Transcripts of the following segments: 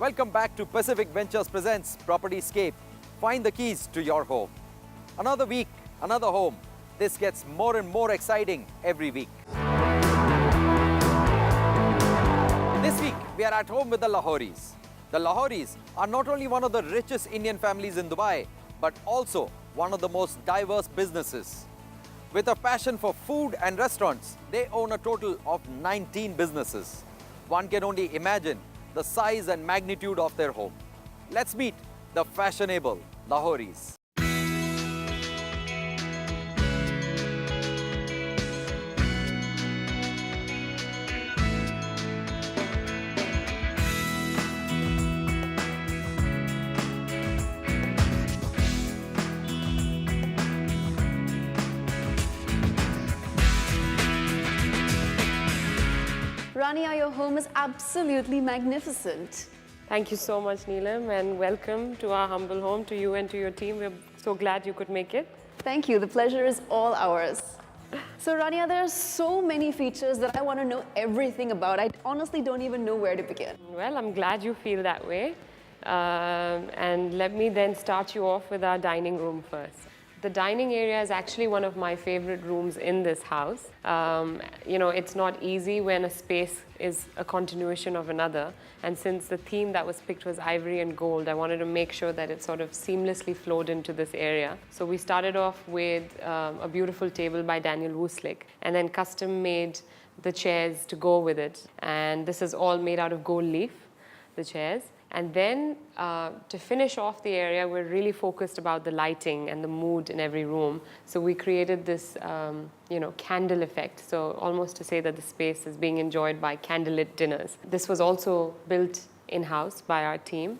Welcome back to Pacific Ventures presents PropertyScape. Find the keys to your home. Another week, another home. This gets more and more exciting every week. This week, we are at home with the Lahoris. The Lahoris are not only one of the richest Indian families in Dubai, but also one of the most diverse businesses. With a passion for food and restaurants, they own a total of 19 businesses. One can only imagine the size and magnitude of their home. Let's meet the fashionable Lahoris. Rania, your home is absolutely magnificent. Thank you so much, Neelam, and welcome to our humble home, to you and to your team. We're so glad you could make it. Thank you. The pleasure is all ours. So, Rania, there are so many features that I want to know everything about. I honestly don't even know where to begin. Well, I'm glad you feel that way. And let me then start you off with our dining room first. The dining area is actually one of my favorite rooms in this house. You know, it's not easy when a space is a continuation of another. And since the theme that was picked was ivory and gold, I wanted to make sure that it sort of seamlessly flowed into this area. So we started off with a beautiful table by Daniel Wooslick, and then custom made the chairs to go with it. And this is all made out of gold leaf, the chairs. And then to finish off the area, we're really focused about the lighting and the mood in every room. So we created this, you know, candle effect. So almost to say that the space is being enjoyed by candlelit dinners. This was also built in-house by our team,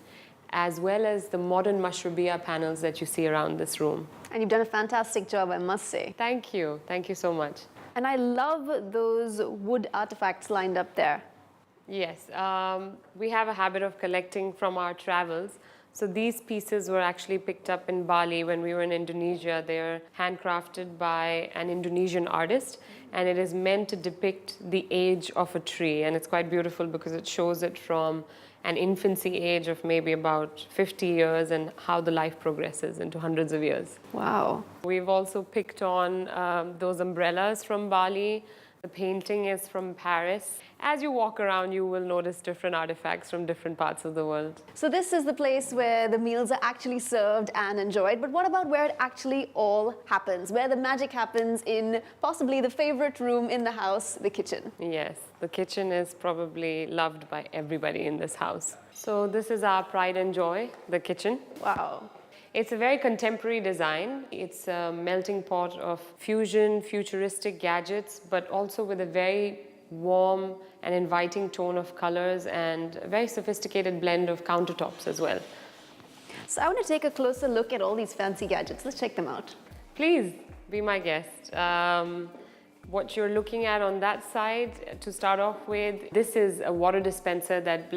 as well as the modern mashrubiyah panels that you see around this room. And you've done a fantastic job, I must say. Thank you. Thank you so much. And I love those wood artifacts lined up there. Yes, we have a habit of collecting from our travels. So these pieces were actually picked up in Bali when we were in Indonesia. They are handcrafted by an Indonesian artist, and it is meant to depict the age of a tree. And it's quite beautiful because it shows it from an infancy age of maybe about 50 years and how the life progresses into hundreds of years. Wow. We've also picked on those umbrellas from Bali. The painting is from Paris. As you walk around, you will notice different artifacts from different parts of the world. So this is the place where the meals are actually served and enjoyed, but what about where it actually all happens, where the magic happens in possibly the favorite room in the house, the kitchen? Yes, the kitchen is probably loved by everybody in this house. So this is our pride and joy, the kitchen. Wow. It's a very contemporary design. It's a melting pot of fusion, futuristic gadgets, but also with a very warm and inviting tone of colors and a very sophisticated blend of countertops as well. So I want to take a closer look at all these fancy gadgets. Let's check them out. Please be my guest. What you're looking at on that side, to start off with, this is a water dispenser that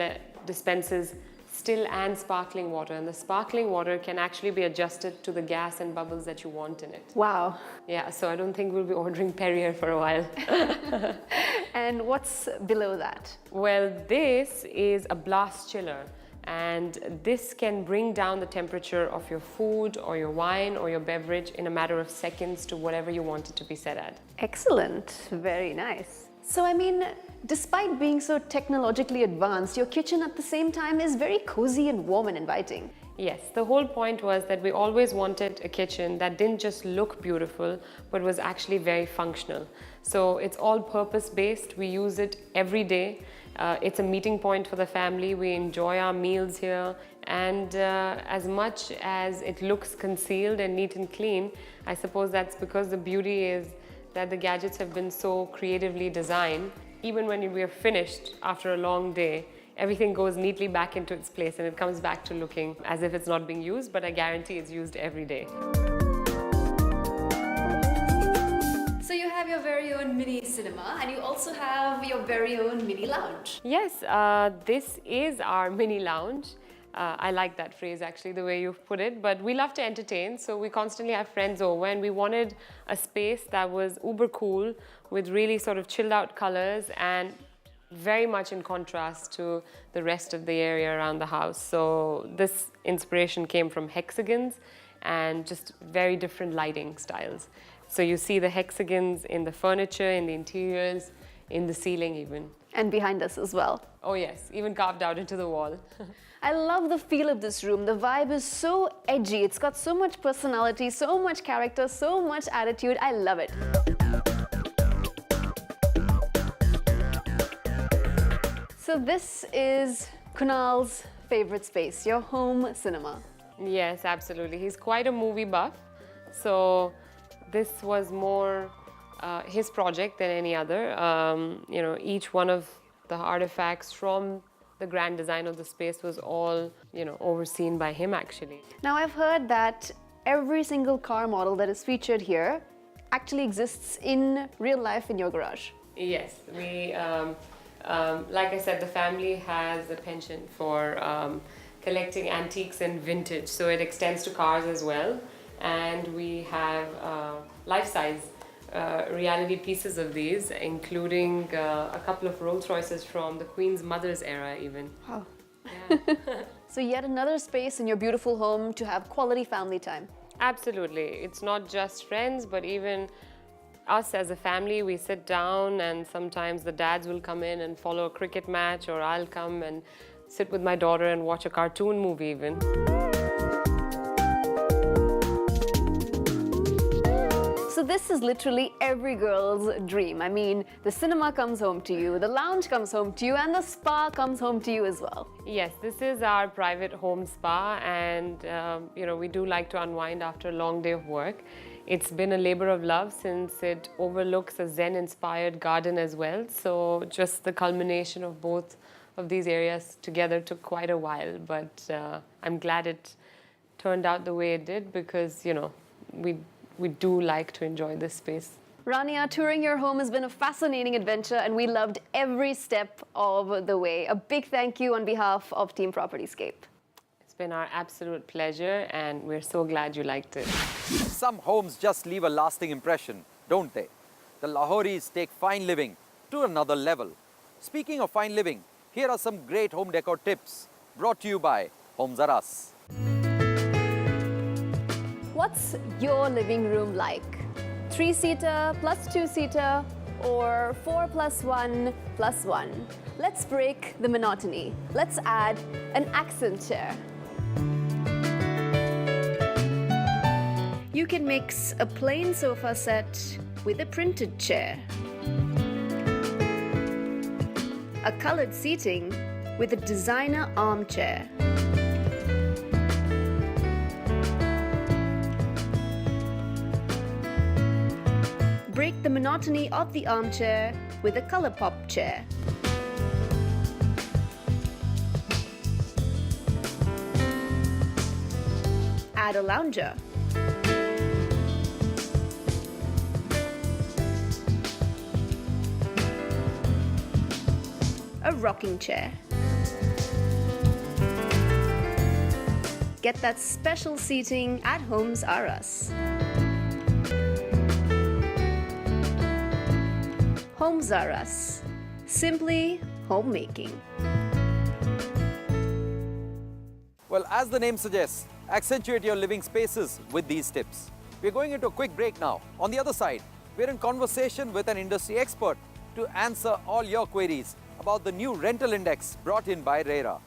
dispenses still and sparkling water, and the sparkling water can actually be adjusted to the gas and bubbles that you want in it. Wow. Yeah, so I don't think we'll be ordering Perrier for a while. And what's below that? Well, this is a blast chiller, and this can bring down the temperature of your food or your wine or your beverage in a matter of seconds to whatever you want it to be set at. Excellent. Very nice. So, I mean, despite being so technologically advanced, your kitchen at the same time is very cozy and warm and inviting. Yes, the whole point was that we always wanted a kitchen that didn't just look beautiful, but was actually very functional. So it's all purpose-based. We use it every day. It's a meeting point for the family. We enjoy our meals here. And as much as it looks concealed and neat and clean, I suppose that's because the beauty is that the gadgets have been so creatively designed. Even when we are finished after a long day, everything goes neatly back into its place and it comes back to looking as if it's not being used, but I guarantee it's used every day. So you have your very own mini cinema and you also have your very own mini lounge. Yes, this is our mini lounge. I like that phrase actually, the way you've put it, but we love to entertain, so we constantly have friends over, and we wanted a space that was uber cool with really sort of chilled out colors and very much in contrast to the rest of the area around the house. So this inspiration came from hexagons and just very different lighting styles. So you see the hexagons in the furniture, in the interiors, in the ceiling even. And behind us as well. Oh yes, even carved out into the wall. I love the feel of this room. The vibe is so edgy. It's got so much personality, so much character, so much attitude. I love it. So this is Kunal's favorite space, your home cinema. Yes, absolutely. He's quite a movie buff. So this was more his project than any other. You know, each one of the artifacts from the grand design of the space was all, you know, overseen by him actually. Now I've heard that every single car model that is featured here actually exists in real life in your garage. Yes, we, like I said, the family has a penchant for collecting antiques and vintage, so it extends to cars as well. And we have life-size reality pieces of these, including a couple of Rolls Royces from the Queen's mother's era even. Wow. Yeah. So yet another space in your beautiful home to have quality family time. Absolutely. It's not just friends, but even us as a family. We sit down and sometimes the dads will come in and follow a cricket match, or I'll come and sit with my daughter and watch a cartoon movie even. So this is literally every girl's dream. I mean, the cinema comes home to you, the lounge comes home to you, and the spa comes home to you as well. Yes, this is our private home spa, and you know, we do like to unwind after a long day of work. It's been a labor of love since it overlooks a Zen-inspired garden as well. So just the culmination of both of these areas together took quite a while, but I'm glad it turned out the way it did, because you know, we do like to enjoy this space. Rania, touring your home has been a fascinating adventure, and we loved every step of the way. A big thank you on behalf of Team PropertyScape. It's been our absolute pleasure, and we're so glad you liked it. Some homes just leave a lasting impression, don't they? The Lahoris take fine living to another level. Speaking of fine living, here are some great home decor tips brought to you by Homes Are Us. What's your living room like? 3-seater plus 2-seater, or 4+1+1? Let's break the monotony. Let's add an accent chair. You can mix a plain sofa set with a printed chair, a colored seating with a designer armchair, break the monotony of the armchair with a color pop chair. Add a lounger. A rocking chair. Get that special seating at Homes Are Us. Homes Are Us. Simply homemaking. Well, as the name suggests, accentuate your living spaces with these tips. We're going into a quick break now. On the other side, we're in conversation with an industry expert to answer all your queries about the new rental index brought in by RERA.